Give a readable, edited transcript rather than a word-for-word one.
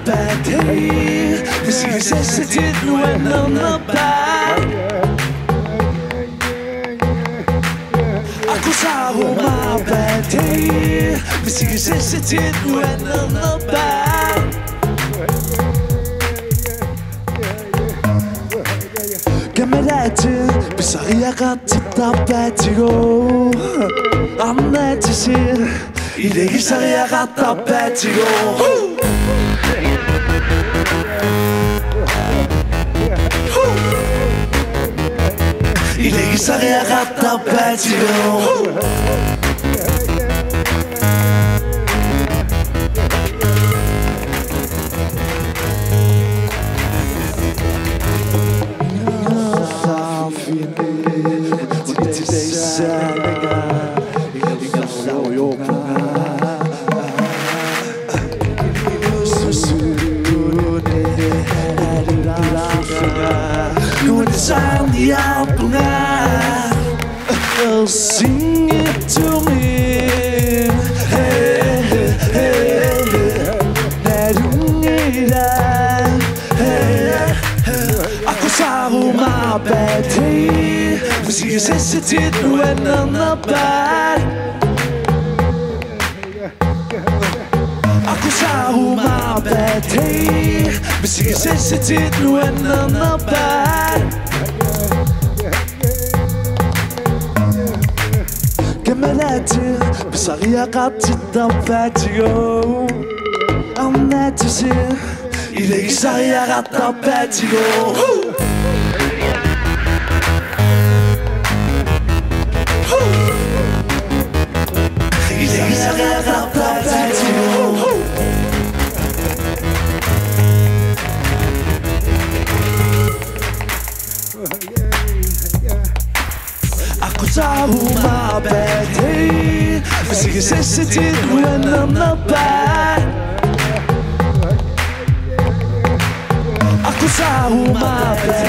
mabete Sige sessetit nuenna back Aku sahu mabete Sige sessetit nuenna back Gemelete Bisariakat tapetigo Annetisi İlegi sariakat tapetigo İlegi sariakat tapetigo Sound the apple sing it to me. Hey, hey, hey, Aku sahu mabete Sige sessetit nuenna back Aku sahu mabete Sige sessetit nuenna back Gemelete Bisariakat tapetigo Annetisi İlegi sariakat tapetigo İlegi sariakat tapetigo Aku tahu mabete Sige sessetit nuenna back Aku tahu mabete